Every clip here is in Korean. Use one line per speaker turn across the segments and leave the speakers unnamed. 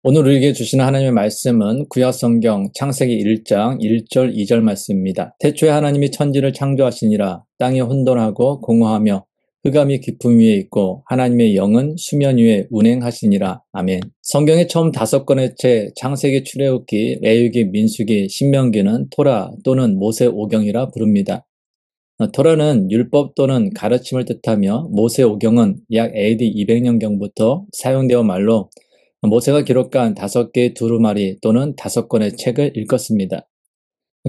오늘 우리에게 주시는 하나님의 말씀은 구약성경 창세기 1장 1절 2절 말씀입니다. 태초에 하나님이 천지를 창조하시니라. 땅이 혼돈하고 공허하며 흑암이 깊음 위에 있고 하나님의 영은 수면 위에 운행하시니라. 아멘. 성경의 처음 5권의 책 창세기, 출애굽기, 레위기, 민수기, 신명기는 토라 또는 모세오경이라 부릅니다. 토라는 율법 또는 가르침을 뜻하며 모세오경은 약 AD 200년경부터 사용되어 말로 모세가 기록한 5개의 두루마리 또는 5권의 책을 읽었습니다.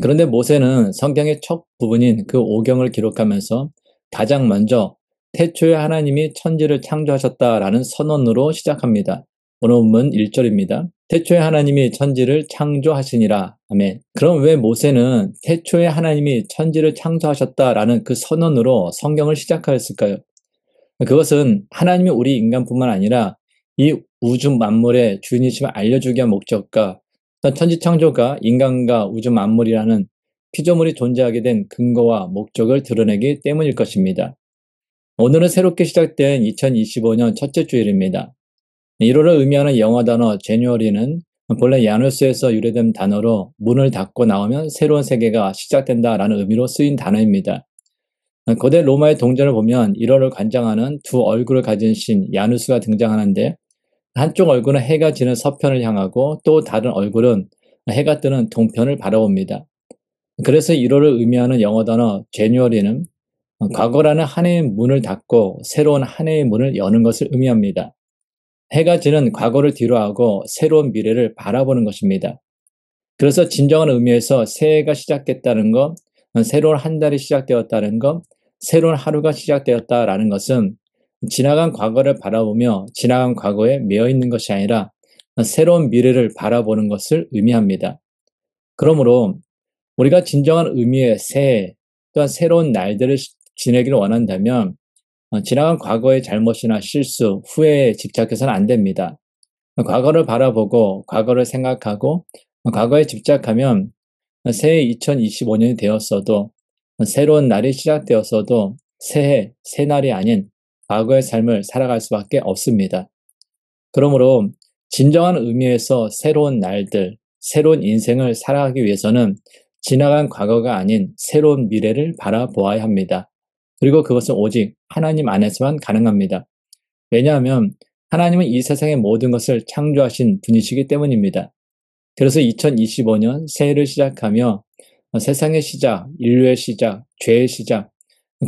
그런데 모세는 성경의 첫 부분인 그 오경을 기록하면서 가장 먼저 태초에 하나님이 천지를 창조하셨다라는 선언으로 시작합니다. 오늘 본문 1절입니다. 태초에 하나님이 천지를 창조하시니라. 아멘. 그럼 왜 모세는 태초에 하나님이 천지를 창조하셨다라는 그 선언으로 성경을 시작하였을까요? 그것은 하나님이 우리 인간뿐만 아니라 이 우주 만물의 주인이심을 알려주기 위한 목적과 천지창조가 인간과 우주 만물이라는 피조물이 존재하게 된 근거와 목적을 드러내기 때문일 것입니다. 오늘은 새롭게 시작된 2025년 첫째 주일입니다. 1월을 의미하는 영어 단어 제뉴어리는 본래 야누스에서 유래된 단어로 문을 닫고 나오면 새로운 세계가 시작된다라는 의미로 쓰인 단어입니다. 고대 로마의 동전을 보면 1월을 관장하는 두 얼굴을 가진 신 야누스가 등장하는데 한쪽 얼굴은 해가 지는 서편을 향하고 또 다른 얼굴은 해가 뜨는 동편을 바라봅니다. 그래서 1월을 의미하는 영어 단어 제뉴어리는 과거라는 한 해의 문을 닫고 새로운 한 해의 문을 여는 것을 의미합니다. 해가 지는 과거를 뒤로하고 새로운 미래를 바라보는 것입니다. 그래서 진정한 의미에서 새해가 시작됐다는 것, 새로운 한 달이 시작되었다는 것, 새로운 하루가 시작되었다라는 것은 지나간 과거를 바라보며 지나간 과거에 매여 있는 것이 아니라 새로운 미래를 바라보는 것을 의미합니다. 그러므로 우리가 진정한 의미의 새해 또한 새로운 날들을 지내기를 원한다면 지나간 과거의 잘못이나 실수, 후회에 집착해서는 안 됩니다. 과거를 바라보고 과거를 생각하고 과거에 집착하면 새해 2025년이 되었어도 새로운 날이 시작되었어도 새해, 새날이 아닌 과거의 삶을 살아갈 수밖에 없습니다. 그러므로 진정한 의미에서 새로운 날들, 새로운 인생을 살아가기 위해서는 지나간 과거가 아닌 새로운 미래를 바라보아야 합니다. 그리고 그것은 오직 하나님 안에서만 가능합니다. 왜냐하면 하나님은 이 세상의 모든 것을 창조하신 분이시기 때문입니다. 그래서 2025년 새해를 시작하며 세상의 시작, 인류의 시작, 죄의 시작,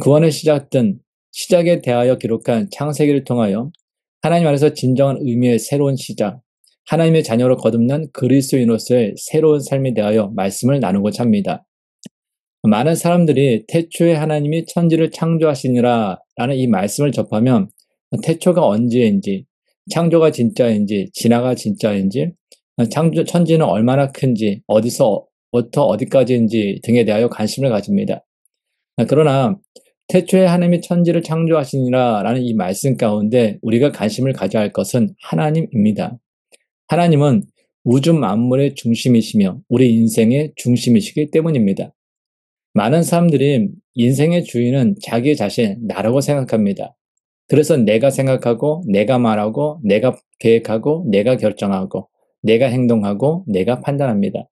구원의 시작 등 시작에 대하여 기록한 창세기를 통하여 하나님 안에서 진정한 의미의 새로운 시작, 하나님의 자녀로 거듭난 그리스도인으로서의 새로운 삶에 대하여 말씀을 나누고자 합니다. 많은 사람들이 태초에 하나님이 천지를 창조하시니라 라는 이 말씀을 접하면 태초가 언제인지, 창조가 진짜인지, 진화가 진짜인지, 천지는 얼마나 큰지, 어디서부터 어디까지인지 등에 대하여 관심을 가집니다. 그러나 태초에 하나님이 천지를 창조하시니라 라는 이 말씀 가운데 우리가 관심을 가져야 할 것은 하나님입니다. 하나님은 우주 만물의 중심이시며 우리 인생의 중심이시기 때문입니다. 많은 사람들이 인생의 주인은 자기 자신, 나라고 생각합니다. 그래서 내가 생각하고, 내가 말하고, 내가 계획하고, 내가 결정하고, 내가 행동하고, 내가 판단합니다.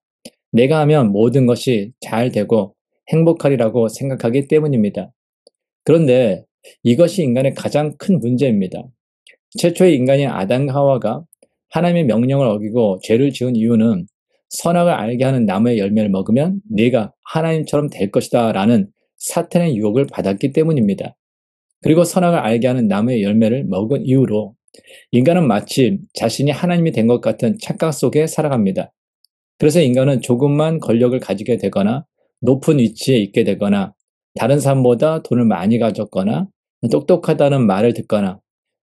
내가 하면 모든 것이 잘 되고 행복하리라고 생각하기 때문입니다. 그런데 이것이 인간의 가장 큰 문제입니다. 최초의 인간인 아담과 하와가 하나님의 명령을 어기고 죄를 지은 이유는 선악을 알게 하는 나무의 열매를 먹으면 네가 하나님처럼 될 것이다 라는 사탄의 유혹을 받았기 때문입니다. 그리고 선악을 알게 하는 나무의 열매를 먹은 이후로 인간은 마치 자신이 하나님이 된 것 같은 착각 속에 살아갑니다. 그래서 인간은 조금만 권력을 가지게 되거나 높은 위치에 있게 되거나 다른 사람보다 돈을 많이 가졌거나 똑똑하다는 말을 듣거나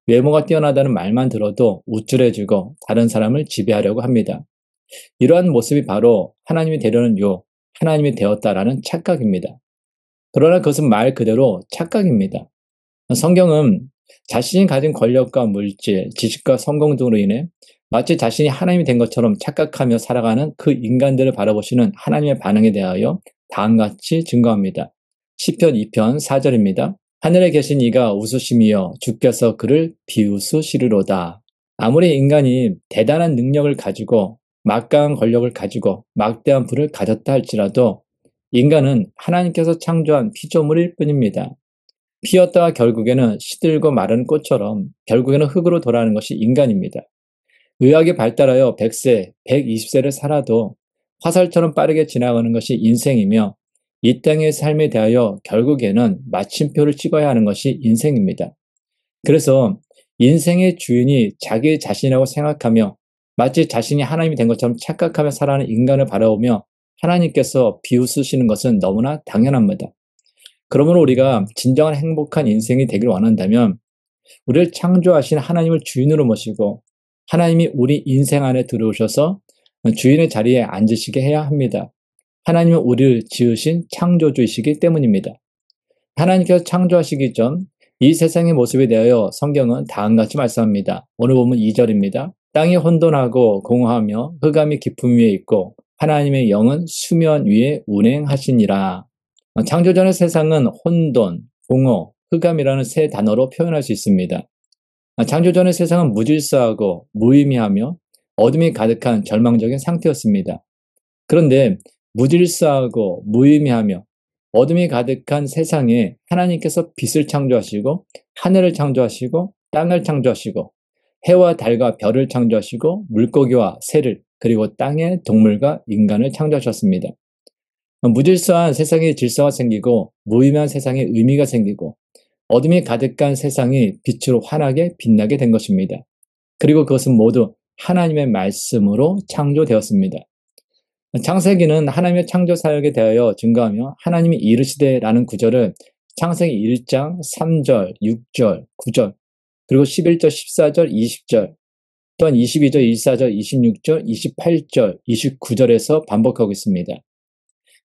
외모가 뛰어나다는 말만 들어도 우쭐해지고 다른 사람을 지배하려고 합니다. 이러한 모습이 바로 하나님이 되려는 유혹, 하나님이 되었다라는 착각입니다. 그러나 그것은 말 그대로 착각입니다. 성경은 자신이 가진 권력과 물질, 지식과 성공 등으로 인해 마치 자신이 하나님이 된 것처럼 착각하며 살아가는 그 인간들을 바라보시는 하나님의 반응에 대하여 다음과 같이 증거합니다. 시편 2편 4절입니다. 하늘에 계신 이가 웃으심이여 주께서 그를 비웃으시리로다. 아무리 인간이 대단한 능력을 가지고 막강한 권력을 가지고 막대한 부를 가졌다 할지라도 인간은 하나님께서 창조한 피조물일 뿐입니다. 피었다가 결국에는 시들고 마른 꽃처럼 결국에는 흙으로 돌아가는 것이 인간입니다. 의학이 발달하여 100세, 120세를 살아도 화살처럼 빠르게 지나가는 것이 인생이며 이 땅의 삶에 대하여 결국에는 마침표를 찍어야 하는 것이 인생입니다. 그래서 인생의 주인이 자기 자신이라고 생각하며 마치 자신이 하나님이 된 것처럼 착각하며 살아가는 인간을 바라보며 하나님께서 비웃으시는 것은 너무나 당연합니다. 그러므로 우리가 진정한 행복한 인생이 되길 원한다면 우리를 창조하신 하나님을 주인으로 모시고 하나님이 우리 인생 안에 들어오셔서 주인의 자리에 앉으시게 해야 합니다. 하나님은 우리를 지으신 창조주이시기 때문입니다. 하나님께서 창조하시기 전 이 세상의 모습에 대하여 성경은 다음같이 말씀합니다. 오늘 보면 2절입니다. 땅이 혼돈하고 공허하며 흑암이 깊음 위에 있고 하나님의 영은 수면 위에 운행하시니라. 창조전의 세상은 혼돈, 공허, 흑암이라는 세 단어로 표현할 수 있습니다. 창조전의 세상은 무질서하고 무의미하며 어둠이 가득한 절망적인 상태였습니다. 그런데 무질서하고 무의미하며 어둠이 가득한 세상에 하나님께서 빛을 창조하시고 하늘을 창조하시고 땅을 창조하시고 해와 달과 별을 창조하시고 물고기와 새를 그리고 땅의 동물과 인간을 창조하셨습니다. 무질서한 세상에 질서가 생기고 무의미한 세상에 의미가 생기고 어둠이 가득한 세상이 빛으로 환하게 빛나게 된 것입니다. 그리고 그것은 모두 하나님의 말씀으로 창조되었습니다. 창세기는 하나님의 창조 사역에 대하여 증거하며 하나님이 이르시되라는 구절을 창세기 1장 3절, 6절, 9절, 그리고 11절, 14절, 20절, 또한 22절, 24절, 26절, 28절, 29절에서 반복하고 있습니다.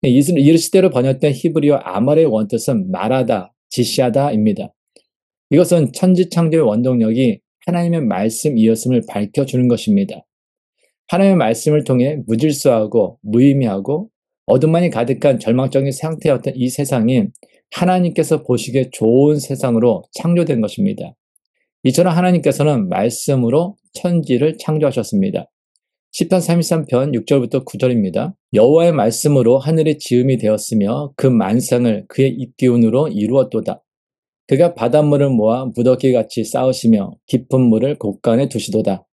이르시되로 번역된 히브리어 아말의 원뜻은 말하다, 지시하다입니다. 이것은 천지창조의 원동력이 하나님의 말씀이었음을 밝혀주는 것입니다. 하나님의 말씀을 통해 무질서하고 무의미하고 어둠만이 가득한 절망적인 상태였던 이 세상이 하나님께서 보시기에 좋은 세상으로 창조된 것입니다. 이처럼 하나님께서는 말씀으로 천지를 창조하셨습니다. 시편 33편 6절부터 9절입니다. 여호와의 말씀으로 하늘이 지음이 되었으며 그 만상을 그의 입기운으로 이루었도다. 그가 바닷물을 모아 무더기같이 쌓으시며 깊은 물을 곳간에 두시도다.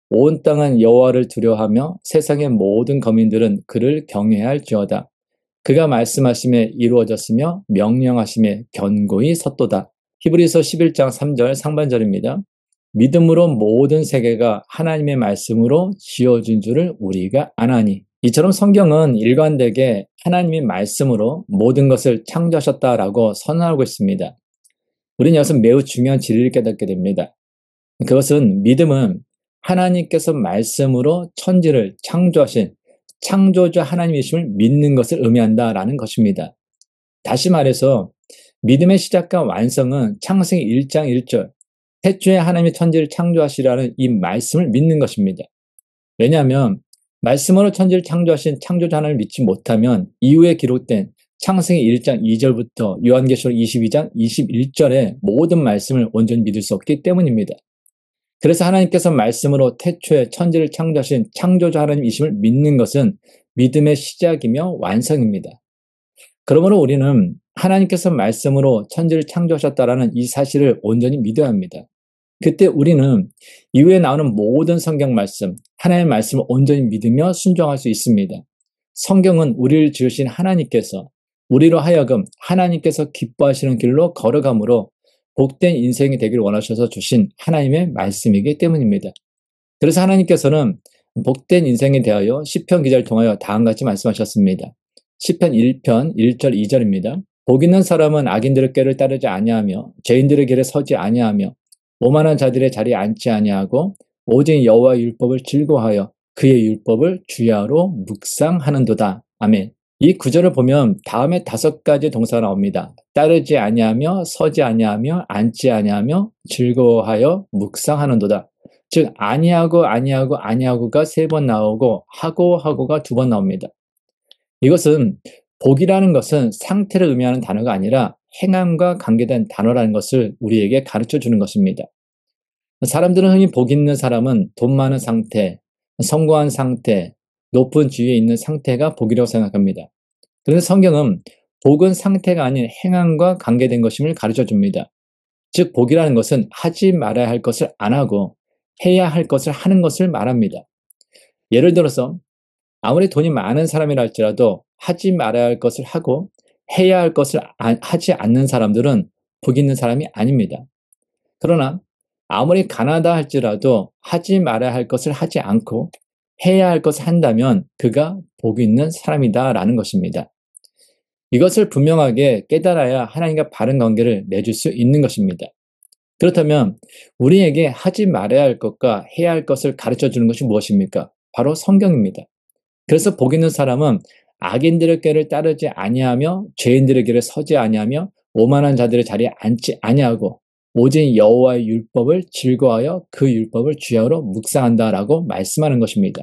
온 땅은 여호와를 두려워하며 세상의 모든 거민들은 그를 경외할지어다. 그가 말씀하심에 이루어졌으며 명령하심에 견고히 섰도다. 히브리서 11장 3절 상반절입니다. 믿음으로 모든 세계가 하나님의 말씀으로 지어진 줄을 우리가 아나니. 이처럼 성경은 일관되게 하나님의 말씀으로 모든 것을 창조하셨다라고 선언하고 있습니다. 우리는 여기서 매우 중요한 진리를 깨닫게 됩니다. 그것은 믿음은 하나님께서 말씀으로 천지를 창조하신 창조주 하나님이심을 믿는 것을 의미한다라는 것입니다. 다시 말해서 믿음의 시작과 완성은 창세기 1장 1절 태초에 하나님이 천지를 창조하시라는 이 말씀을 믿는 것입니다. 왜냐하면 말씀으로 천지를 창조하신 창조주 하나님을 믿지 못하면 이후에 기록된 창세기 1장 2절부터 요한계시록 22장 21절의 모든 말씀을 온전히 믿을 수 없기 때문입니다. 그래서 하나님께서 말씀으로 태초에 천지를 창조하신 창조주 하나님이심을 믿는 것은 믿음의 시작이며 완성입니다. 그러므로 우리는 하나님께서 말씀으로 천지를 창조하셨다라는 이 사실을 온전히 믿어야 합니다. 그때 우리는 이후에 나오는 모든 성경 말씀, 하나님의 말씀을 온전히 믿으며 순종할 수 있습니다. 성경은 우리를 지으신 하나님께서 우리로 하여금 하나님께서 기뻐하시는 길로 걸어가므로 복된 인생이 되길 원하셔서 주신 하나님의 말씀이기 때문입니다. 그래서 하나님께서는 복된 인생에 대하여 시편 기자를 통하여 다음같이 말씀하셨습니다. 시편 1편 1절 2절입니다. 복 있는 사람은 악인들의 꾀를 따르지 아니하며 죄인들의 길에 서지 아니하며 오만한 자들의 자리에 앉지 아니하고 오직 여호와의 율법을 즐거워하여 그의 율법을 주야로 묵상하는도다. 아멘. 이 구절을 보면 다음에 5가지 동사가 나옵니다. 따르지 아니하며 서지 아니하며 앉지 아니하며 즐거워하여 묵상하는도다. 즉 아니하고가 3번 나오고 하고가 2번 나옵니다. 이것은 복이라는 것은 상태를 의미하는 단어가 아니라 행함과 관계된 단어라는 것을 우리에게 가르쳐 주는 것입니다. 사람들은 흔히 복 있는 사람은 돈 많은 상태, 성공한 상태, 높은 지위에 있는 상태가 복이라고 생각합니다. 그런데 성경은 복은 상태가 아닌 행함과 관계된 것임을 가르쳐 줍니다. 즉, 복이라는 것은 하지 말아야 할 것을 안 하고 해야 할 것을 하는 것을 말합니다. 예를 들어서 아무리 돈이 많은 사람이라 할지라도 하지 말아야 할 것을 하고 해야 할 것을 하지 않는 사람들은 복 있는 사람이 아닙니다. 그러나 아무리 가난하다 할지라도 하지 말아야 할 것을 하지 않고 해야 할 것을 한다면 그가 복 있는 사람이다라는 것입니다. 이것을 분명하게 깨달아야 하나님과 바른 관계를 맺을 수 있는 것입니다. 그렇다면 우리에게 하지 말아야 할 것과 해야 할 것을 가르쳐 주는 것이 무엇입니까? 바로 성경입니다. 그래서 복 있는 사람은 악인들의 꾀를 따르지 아니하며 죄인들의 길에 서지 아니하며 오만한 자들의 자리에 앉지 아니하고 오직 여호와의 율법을 즐거워하여 그 율법을 주야로 묵상한다라고 말씀하는 것입니다.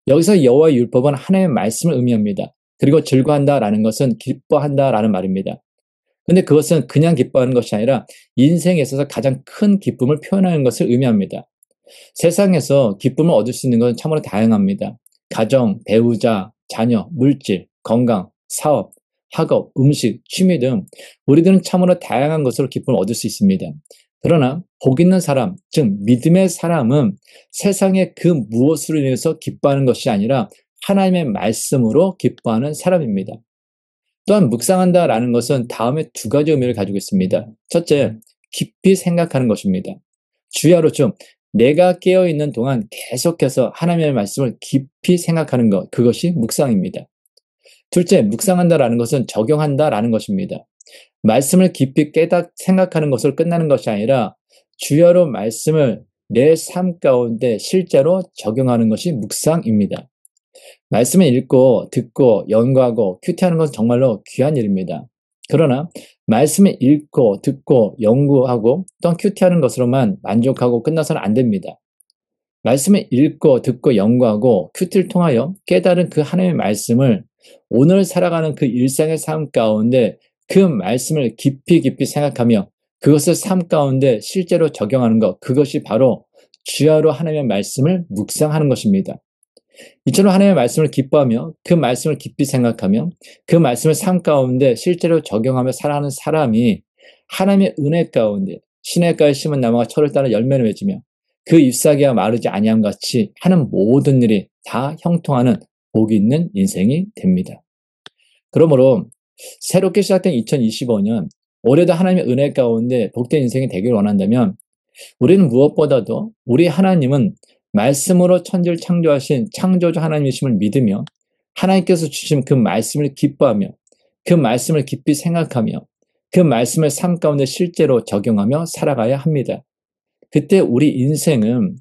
여기서 여호와의 율법은 하나님의 말씀을 의미합니다. 그리고 즐거워한다라는 것은 기뻐한다라는 말입니다. 근데 그것은 그냥 기뻐하는 것이 아니라 인생에 있어서 가장 큰 기쁨을 표현하는 것을 의미합니다. 세상에서 기쁨을 얻을 수 있는 것은 참으로 다양합니다. 가정, 배우자, 자녀, 물질, 건강, 사업, 학업, 음식, 취미 등 우리들은 참으로 다양한 것으로 기쁨을 얻을 수 있습니다. 그러나 복 있는 사람, 즉 믿음의 사람은 세상의 그 무엇으로 인해서 기뻐하는 것이 아니라 하나님의 말씀으로 기뻐하는 사람입니다. 또한 묵상한다라는 것은 다음에 두 가지 의미를 가지고 있습니다. 첫째, 깊이 생각하는 것입니다. 주야로 좀 내가 깨어있는 동안 계속해서 하나님의 말씀을 깊이 생각하는 것, 그것이 묵상입니다. 둘째, 묵상한다라는 것은 적용한다라는 것입니다. 말씀을 깊이 생각하는 것으로 끝나는 것이 아니라 주야로 말씀을 내 삶 가운데 실제로 적용하는 것이 묵상입니다. 말씀을 읽고 듣고 연구하고 큐티하는 것은 정말로 귀한 일입니다. 그러나 말씀을 읽고 듣고 연구하고 또한 큐티하는 것으로만 만족하고 끝나서는 안 됩니다. 말씀을 읽고 듣고 연구하고 큐티를 통하여 깨달은 그 하나님의 말씀을 오늘 살아가는 그 일상의 삶 가운데 그 말씀을 깊이 생각하며 그것을 삶 가운데 실제로 적용하는 것, 그것이 바로 주야로 하나님의 말씀을 묵상하는 것입니다. 이처럼 하나님의 말씀을 기뻐하며 그 말씀을 깊이 생각하며 그 말씀을 삶 가운데 실제로 적용하며 살아가는 사람이 하나님의 은혜 가운데 시냇가에 심은 나무가 철을 따라 열매를 맺으며 그 잎사귀가 마르지 아니함 같이 하는 모든 일이 다 형통하는 복이 있는 인생이 됩니다. 그러므로 새롭게 시작된 2025년 올해도 하나님의 은혜 가운데 복된 인생이 되길 원한다면 우리는 무엇보다도 우리 하나님은 말씀으로 천지를 창조하신 창조주 하나님이심을 믿으며 하나님께서 주신 그 말씀을 기뻐하며 그 말씀을 깊이 생각하며 그 말씀을 삶 가운데 실제로 적용하며 살아가야 합니다. 그때 우리 인생은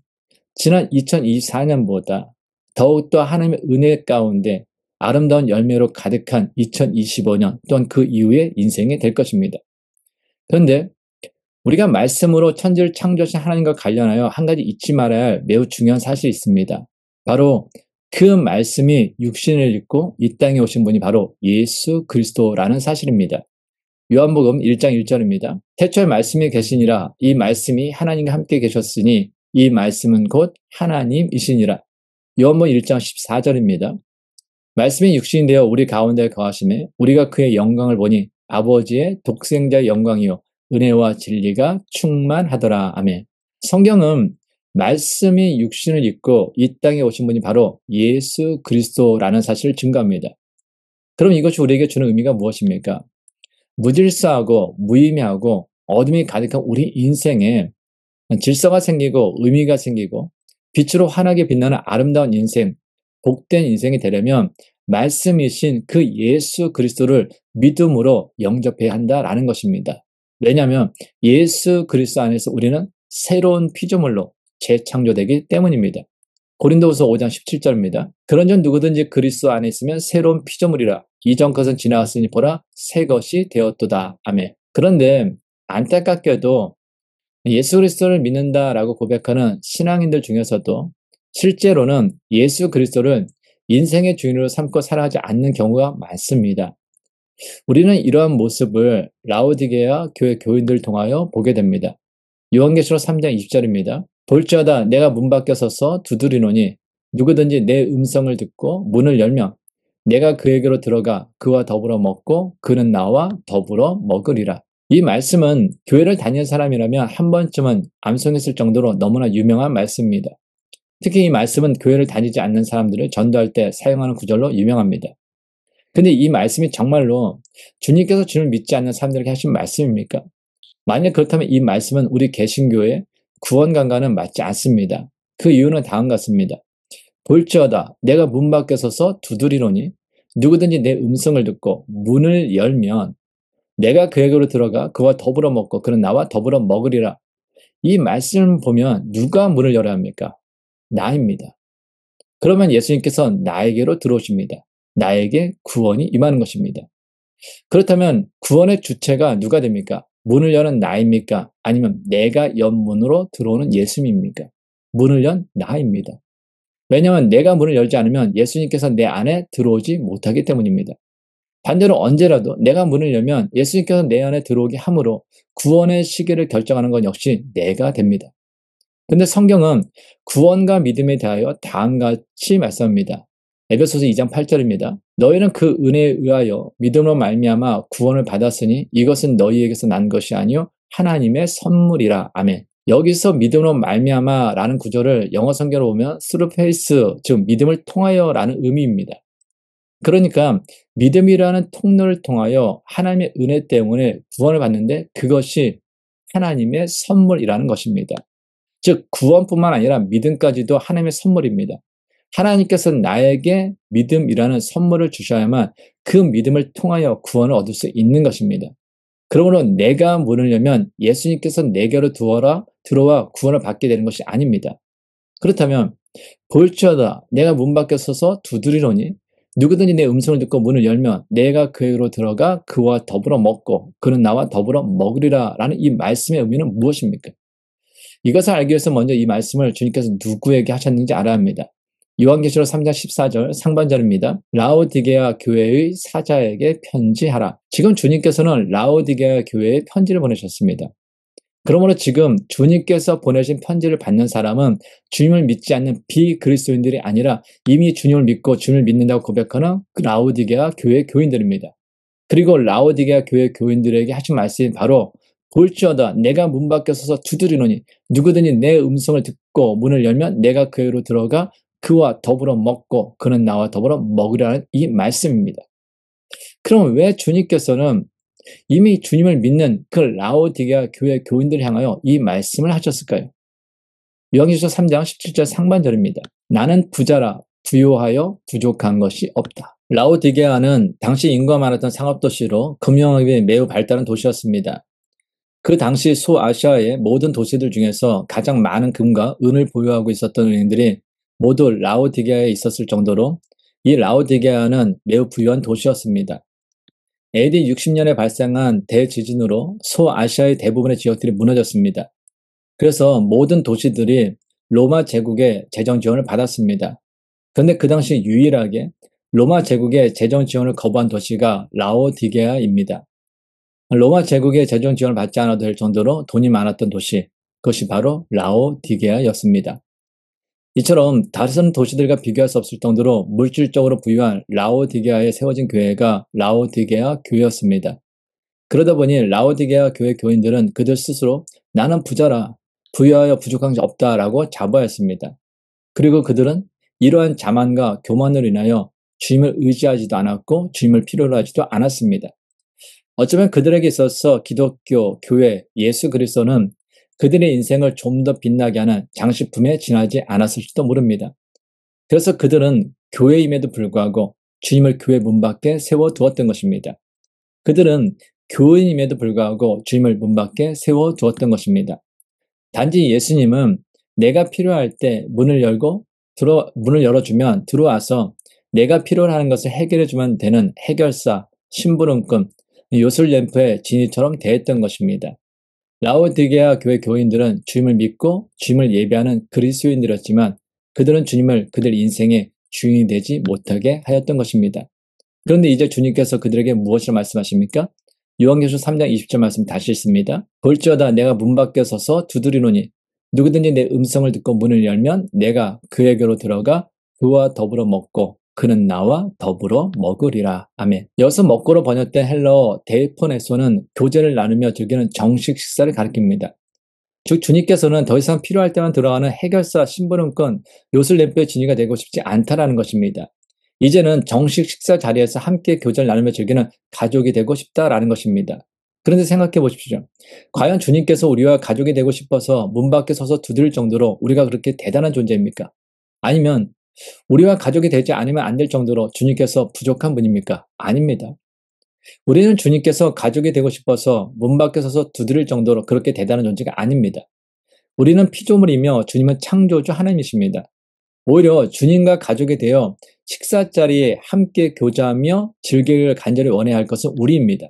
지난 2024년보다 더욱더 하나님의 은혜 가운데 아름다운 열매로 가득한 2025년 또한 그 이후의 인생이 될 것입니다. 그런데 우리가 말씀으로 천지를 창조하신 하나님과 관련하여 한 가지 잊지 말아야 할 매우 중요한 사실이 있습니다. 바로 그 말씀이 육신을 입고 이 땅에 오신 분이 바로 예수 그리스도라는 사실입니다. 요한복음 1장 1절입니다. 태초에 말씀이 계시니라. 이 말씀이 하나님과 함께 계셨으니 이 말씀은 곧 하나님이시니라. 요한복음 1장 14절입니다. 말씀이 육신이 되어 우리 가운데 거하심에 우리가 그의 영광을 보니 아버지의 독생자의 영광이요 은혜와 진리가 충만하더라. 아멘. 성경은 말씀이 육신을 입고 이 땅에 오신 분이 바로 예수 그리스도라는 사실을 증거합니다. 그럼 이것이 우리에게 주는 의미가 무엇입니까? 무질서하고 무의미하고 어둠이 가득한 우리 인생에 질서가 생기고 의미가 생기고 빛으로 환하게 빛나는 아름다운 인생, 복된 인생이 되려면 말씀이신 그 예수 그리스도를 믿음으로 영접해야 한다라는 것입니다. 왜냐하면 예수 그리스도 안에서 우리는 새로운 피조물로 재창조되기 때문입니다. 고린도후서 5장 17절입니다. 그런즉 누구든지 그리스도 안에 있으면 새로운 피조물이라. 이전 것은 지나갔으니 보라 새 것이 되었도다. 아멘. 그런데 안타깝게도 예수 그리스도를 믿는다라고 고백하는 신앙인들 중에서도 실제로는 예수 그리스도를 인생의 주인으로 삼고 살아가지 않는 경우가 많습니다. 우리는 이러한 모습을 라오디게아 교회 교인들을 통하여 보게 됩니다. 요한계시록 3장 20절입니다. 볼지어다 내가 문 밖에 서서 두드리노니 누구든지 내 음성을 듣고 문을 열면 내가 그에게로 들어가 그와 더불어 먹고 그는 나와 더불어 먹으리라. 이 말씀은 교회를 다니는 사람이라면 한 번쯤은 암송했을 정도로 너무나 유명한 말씀입니다. 특히 이 말씀은 교회를 다니지 않는 사람들을 전도할 때 사용하는 구절로 유명합니다. 근데 이 말씀이 정말로 주님께서 주님을 믿지 않는 사람들에게 하신 말씀입니까? 만약 그렇다면 이 말씀은 우리 개신교의 구원관과는 맞지 않습니다. 그 이유는 다음과 같습니다. 볼지어다 내가 문 밖에 서서 두드리노니 누구든지 내 음성을 듣고 문을 열면 내가 그에게로 들어가 그와 더불어 먹고 그는 나와 더불어 먹으리라. 이 말씀을 보면 누가 문을 열어야 합니까? 나입니다. 그러면 예수님께서 나에게로 들어오십니다. 나에게 구원이 임하는 것입니다. 그렇다면 구원의 주체가 누가 됩니까? 문을 여는 나입니까? 아니면 내가 연 문으로 들어오는 예수님입니까? 문을 연 나입니다. 왜냐하면 내가 문을 열지 않으면 예수님께서 내 안에 들어오지 못하기 때문입니다. 반대로 언제라도 내가 문을 열면 예수님께서 내 안에 들어오게 함으로 구원의 시기를 결정하는 건 역시 내가 됩니다. 근데 성경은 구원과 믿음에 대하여 다음같이 말씀합니다. 에베소서 2장 8절입니다. 너희는 그 은혜에 의하여 믿음으로 말미암아 구원을 받았으니 이것은 너희에게서 난 것이 아니요 하나님의 선물이라. 아멘. 여기서 믿음으로 말미암아라는 구절을 영어 성경으로 보면 through faith, 즉 믿음을 통하여라는 의미입니다. 그러니까 믿음이라는 통로를 통하여 하나님의 은혜 때문에 구원을 받는데 그것이 하나님의 선물이라는 것입니다. 즉 구원뿐만 아니라 믿음까지도 하나님의 선물입니다. 하나님께서 나에게 믿음이라는 선물을 주셔야만 그 믿음을 통하여 구원을 얻을 수 있는 것입니다. 그러므로 내가 문을 열면 예수님께서 내게로 들어와 구원을 받게 되는 것이 아닙니다. 그렇다면 볼지어다 내가 문 밖에 서서 두드리노니 누구든지 내 음성을 듣고 문을 열면 내가 그에게로 들어가 그와 더불어 먹고 그는 나와 더불어 먹으리라 라는 이 말씀의 의미는 무엇입니까? 이것을 알기 위해서 먼저 이 말씀을 주님께서 누구에게 하셨는지 알아야 합니다. 요한계시록 3장 14절 상반절입니다. 라오디게아 교회의 사자에게 편지하라. 지금 주님께서는 라오디게아 교회에 편지를 보내셨습니다. 그러므로 지금 주님께서 보내신 편지를 받는 사람은 주님을 믿지 않는 비그리스도인들이 아니라 이미 주님을 믿고 주님을 믿는다고 고백하는 그 라오디게아 교회 교인들입니다. 그리고 라오디게아 교회 교인들에게 하신 말씀이 바로 볼지어다 내가 문 밖에 서서 두드리노니 누구든지 내 음성을 듣고 문을 열면 내가 그에게로 들어가 그와 더불어 먹고 그는 나와 더불어 먹으리라는 이 말씀입니다. 그럼 왜 주님께서는 이미 주님을 믿는 그 라오디게아 교회 교인들을 향하여 이 말씀을 하셨을까요? 요한계시록 3장 17절 상반절입니다. 나는 부자라 부요하여 부족한 것이 없다. 라오디게아는 당시 인구가 많았던 상업도시로 금융업이 매우 발달한 도시였습니다. 그 당시 소아시아의 모든 도시들 중에서 가장 많은 금과 은을 보유하고 있었던 은행들이 모두 라오디게아에 있었을 정도로 이 라오디게아는 매우 부유한 도시였습니다. AD 60년에 발생한 대지진으로 소아시아의 대부분의 지역들이 무너졌습니다. 그래서 모든 도시들이 로마 제국의 재정 지원을 받았습니다. 그런데 그 당시 유일하게 로마 제국의 재정 지원을 거부한 도시가 라오디게아입니다. 로마 제국의 재정 지원을 받지 않아도 될 정도로 돈이 많았던 도시, 그것이 바로 라오디게아였습니다. 이처럼 다른 도시들과 비교할 수 없을 정도로 물질적으로 부유한 라오디게아에 세워진 교회가 라오디게아 교회였습니다. 그러다 보니 라오디게아 교회 교인들은 그들 스스로 나는 부자라 부유하여 부족한 것이 없다라고 자부하였습니다. 그리고 그들은 이러한 자만과 교만으로 인하여 주님을 의지하지도 않았고 주님을 필요로 하지도 않았습니다. 어쩌면 그들에게 있어서 기독교, 교회, 예수 그리스도는 그들의 인생을 좀 더 빛나게 하는 장식품에 지나지 않았을지도 모릅니다. 그래서 그들은 교회임에도 불구하고 주님을 교회 문 밖에 세워두었던 것입니다. 그들은 교인임에도 불구하고 주님을 문 밖에 세워두었던 것입니다. 단지 예수님은 내가 필요할 때 문을 열어주면 들어와서 내가 필요로 하는 것을 해결해주면 되는 해결사, 심부름꾼, 요술램프의 진이처럼 대했던 것입니다. 라오디게아 교회 교인들은 주님을 믿고 주님을 예배하는 그리스도인들이었지만 그들은 주님을 그들 인생의 주인이 되지 못하게 하였던 것입니다. 그런데 이제 주님께서 그들에게 무엇을 말씀하십니까? 요한계시록 3장 20절 말씀 다시 읽습니다. 볼지어다 내가 문 밖에 서서 두드리노니 누구든지 내 음성을 듣고 문을 열면 내가 그에게로 들어가 그와 더불어 먹고 그는 나와 더불어 먹으리라. 아멘. 여기서 먹고로 번역된 헬러 데이포네소는 교제를 나누며 즐기는 정식 식사를 가리킵니다. 즉 주님께서는 더 이상 필요할 때만 들어가는 해결사, 심부름꾼, 요술램프의 진위가 되고 싶지 않다라는 것입니다. 이제는 정식 식사 자리에서 함께 교제를 나누며 즐기는 가족이 되고 싶다라는 것입니다. 그런데 생각해 보십시오. 과연 주님께서 우리와 가족이 되고 싶어서 문 밖에 서서 두드릴 정도로 우리가 그렇게 대단한 존재입니까? 아니면 우리와 가족이 되지 않으면 안 될 정도로 주님께서 부족한 분입니까? 아닙니다. 우리는 주님께서 가족이 되고 싶어서 문 밖에 서서 두드릴 정도로 그렇게 대단한 존재가 아닙니다. 우리는 피조물이며 주님은 창조주 하나님이십니다. 오히려 주님과 가족이 되어 식사 자리에 함께 교제하며 즐기기를 간절히 원해야 할 것은 우리입니다.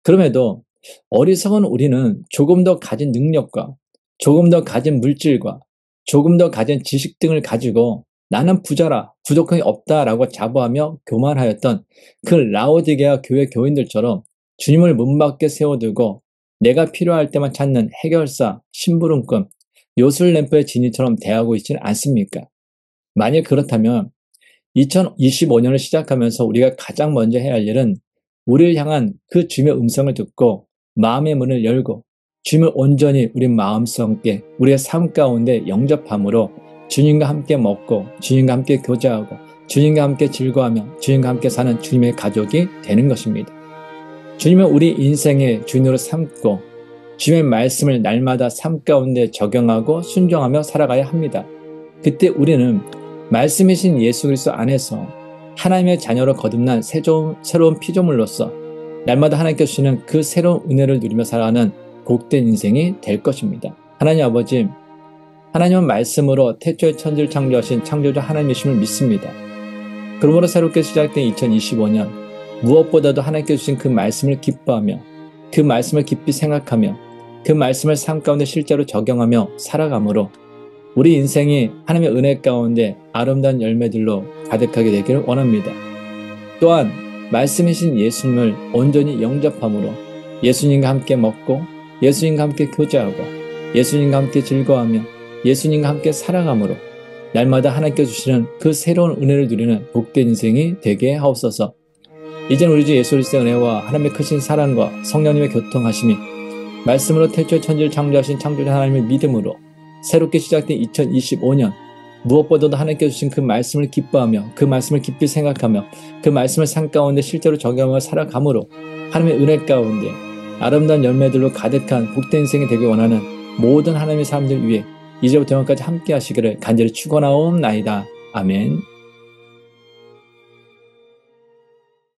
그럼에도 어리석은 우리는 조금 더 가진 능력과 조금 더 가진 물질과 조금 더 가진 지식 등을 가지고 나는 부자라, 부족한 게 없다라고 자부하며 교만하였던 그 라오디게아 교회 교인들처럼 주님을 문 밖에 세워두고 내가 필요할 때만 찾는 해결사, 심부름꾼, 요술램프의 진이처럼 대하고 있지는 않습니까? 만일 그렇다면 2025년을 시작하면서 우리가 가장 먼저 해야 할 일은 우리를 향한 그 주님의 음성을 듣고 마음의 문을 열고 주님을 온전히 우리 마음속에 우리의 삶 가운데 영접함으로 주님과 함께 먹고 주님과 함께 교제하고 주님과 함께 즐거워하며 주님과 함께 사는 주님의 가족이 되는 것입니다. 주님은 우리 인생의 주인으로 삼고 주님의 말씀을 날마다 삶 가운데 적용하고 순종하며 살아가야 합니다. 그때 우리는 말씀이신 예수 그리스도 안에서 하나님의 자녀로 거듭난 새로운 피조물로서 날마다 하나님께 주시는 그 새로운 은혜를 누리며 살아가는 복된 인생이 될 것입니다. 하나님 아버지, 하나님은 말씀으로 태초에 천지를 창조하신 창조주 하나님이심을 믿습니다. 그러므로 새롭게 시작된 2025년 무엇보다도 하나님께 주신 그 말씀을 기뻐하며 그 말씀을 깊이 생각하며 그 말씀을 삶 가운데 실제로 적용하며 살아가므로 우리 인생이 하나님의 은혜 가운데 아름다운 열매들로 가득하게 되기를 원합니다. 또한 말씀이신 예수님을 온전히 영접함으로 예수님과 함께 먹고 예수님과 함께 교제하고 예수님과 함께 즐거워하며 예수님과 함께 살아감으로 날마다 하나님께 주시는 그 새로운 은혜를 누리는 복된 인생이 되게 하옵소서. 이젠 우리 주 예수 그리스도의 은혜와 하나님의 크신 사랑과 성령님의 교통하심이 말씀으로 태초에 천지를 창조하신 창조주 하나님의 믿음으로 새롭게 시작된 2025년 무엇보다도 하나님께 주신 그 말씀을 기뻐하며 그 말씀을 깊이 생각하며 그 말씀을 삶 가운데 실제로 적용하며 살아감으로 하나님의 은혜 가운데 아름다운 열매들로 가득한 복된 인생이 되길 원하는 모든 하나님의 사람들 위해 이제부터 영원까지 함께 하시기를 간절히 축원하옵나이다. 아멘.